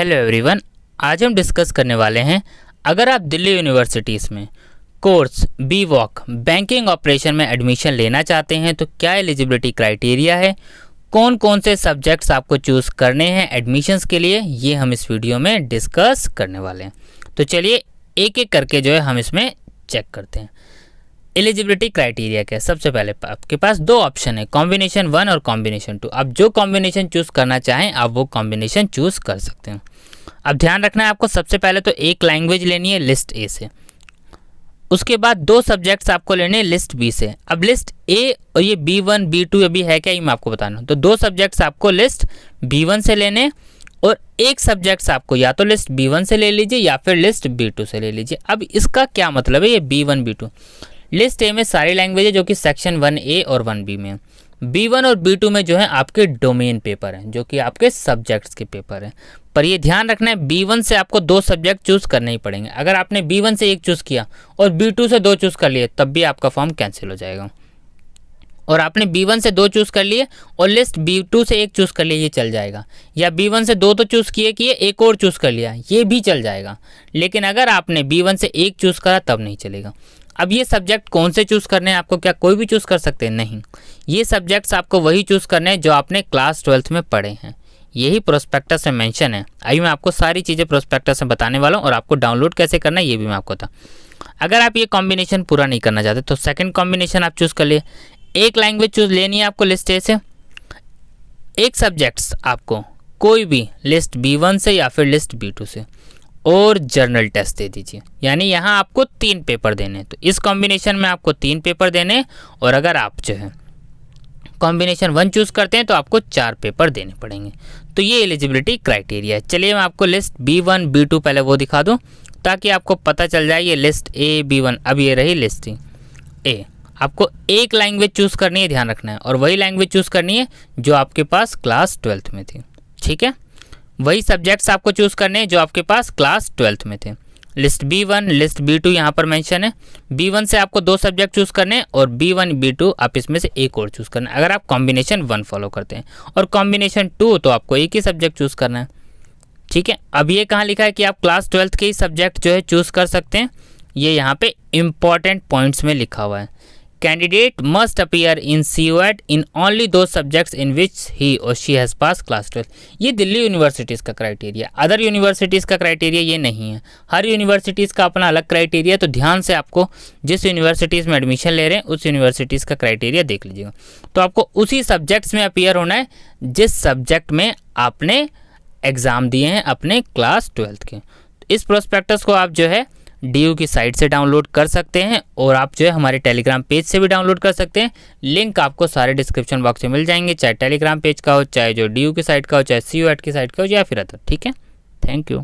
Hello everyone, आज हम discuss करने वाले हैं अगर आप दिल्ली यूनिवर्सिटीज़ में कोर्स बी.वॉक बैंकिंग ऑपरेशन में एडमिशन लेना चाहते हैं तो क्या एलिजिबिलिटी क्राइटेरिया है, कौन कौन से सब्जेक्ट्स आपको चूज़ करने हैं एडमिशन्स के लिए, ये हम इस वीडियो में डिस्कस करने वाले हैं। तो चलिए एक एक करके जो है हम इसमें चेक करते हैं। एलिजिबिलिटी क्राइटेरिया क्या है? सबसे पहले आपके पास दो ऑप्शन है, कॉम्बिनेशन 1 और कॉम्बिनेशन 2। आप जो कॉम्बिनेशन चूज़ करना चाहें आप वो कॉम्बिनेशन चूज़ कर सकते हैं। अब ध्यान रखना है आपको, सबसे पहले तो एक लैंग्वेज लेनी है लिस्ट ए से, उसके बाद दो सब्जेक्ट्स आपको लेने हैं लिस्ट बी से। अब लिस्ट ए और ये B1 B2 अभी है क्या, ये मैं आपको बताना। तो दो सब्जेक्ट्स आपको लिस्ट B1 से लेने और एक सब्जेक्ट्स आपको या तो लिस्ट B1 से ले लीजिए या फिर लिस्ट B2 से ले लीजिए। अब इसका क्या मतलब है, ये B1 B2 लिस्ट ए में सारी लैंग्वेज है जो कि सेक्शन 1A और 1B में है। B1 और B2 में जो है आपके डोमेन पेपर हैं जो कि आपके सब्जेक्ट्स के पेपर हैं। पर ये ध्यान रखना है B1 से आपको दो सब्जेक्ट चूज़ करने ही पड़ेंगे। अगर आपने B1 से एक चूज़ किया और B2 से दो चूज़ कर लिए तब भी आपका फॉर्म कैंसिल हो जाएगा। और आपने B1 से दो चूज़ कर लिए और लिस्ट B2 से एक चूज़ कर लिए, ये चल जाएगा। या B1 से दो तो चूज़ किए एक और चूज़ कर लिया, ये भी चल जाएगा। लेकिन अगर आपने B1 से एक चूज़ करा तब नहीं चलेगा। अब ये सब्जेक्ट कौन से चूज़ करने हैं आपको? क्या कोई भी चूज़ कर सकते हैं? नहीं, ये सब्जेक्ट्स आपको वही चूज़ करने हैं जो आपने क्लास 12th में पढ़े हैं। यही प्रोस्पेक्टस में मेंशन है। आइए मैं आपको सारी चीज़ें प्रोस्पेक्टस में बताने वाला हूँ और आपको डाउनलोड कैसे करना है ये भी मैं आपको बता। अगर आप ये कॉम्बिनेशन पूरा नहीं करना चाहते तो सेकंड कॉम्बिनेशन आप चूज़ कर लिए। एक लैंग्वेज चूज़ लेनी है आपको लिस्ट ए से, एक सब्जेक्ट्स आपको कोई भी लिस्ट B1 से या फिर लिस्ट B2 से, और जर्नल टेस्ट दे दीजिए। यानी यहाँ आपको 3 पेपर देने हैं। तो इस कॉम्बिनेशन में आपको 3 पेपर देने हैं और अगर आप जो है कॉम्बिनेशन 1 चूज़ करते हैं तो आपको 4 पेपर देने पड़ेंगे। तो ये एलिजिबिलिटी क्राइटेरिया है। चलिए मैं आपको लिस्ट B1 B2 पहले वो दिखा दूँ ताकि आपको पता चल जाए। ये लिस्ट A B1, अब ये रही लिस्ट ए। आपको एक लैंग्वेज चूज़ करनी है, ध्यान रखना है, और वही लैंग्वेज चूज़ करनी है जो आपके पास क्लास 12th में थी। ठीक है, वही सब्जेक्ट्स आपको चूज़ करने हैं जो आपके पास क्लास 12th में थे। लिस्ट B1 लिस्ट B2 यहाँ पर मेंशन है। B1 से आपको दो सब्जेक्ट चूज़ करने हैं और B1 B2 आप इसमें से एक और चूज़ करना है अगर आप कॉम्बिनेशन 1 फॉलो करते हैं, और कॉम्बिनेशन 2 तो आपको एक ही सब्जेक्ट चूज़ करना है। ठीक है, अब ये कहाँ लिखा है कि आप क्लास 12th के ही सब्जेक्ट जो है चूज़ कर सकते हैं, ये यहाँ पे इंपॉर्टेंट पॉइंट्स में लिखा हुआ है। Candidate must appear in COET in only दो सब्जेक्ट्स इन विच ही और शी हैज़ पास क्लास 12। ये दिल्ली यूनिवर्सिटीज़ का क्राइटेरिया, अदर यूनिवर्सिटीज़ का क्राइटेरिया ये नहीं है। हर यूनिवर्सिटीज़ का अपना अलग क्राइटेरिया। तो ध्यान से आपको जिस यूनिवर्सिटीज़ में एडमिशन ले रहे हैं उस यूनिवर्सिटीज़ का क्राइटेरिया देख लीजिएगा। तो आपको उसी सब्जेक्ट्स में अपीयर होना है जिस सब्जेक्ट में आपने एग्ज़ाम दिए हैं अपने क्लास 12th के। इस प्रोस्पेक्टस को आप जो है DU की साइट से डाउनलोड कर सकते हैं और आप जो है हमारे टेलीग्राम पेज से भी डाउनलोड कर सकते हैं। लिंक आपको सारे डिस्क्रिप्शन बॉक्स में मिल जाएंगे, चाहे टेलीग्राम पेज का हो, चाहे जो DU की साइट का हो, चाहे COET की साइट का हो या फिर अदर। ठीक है, थैंक यू।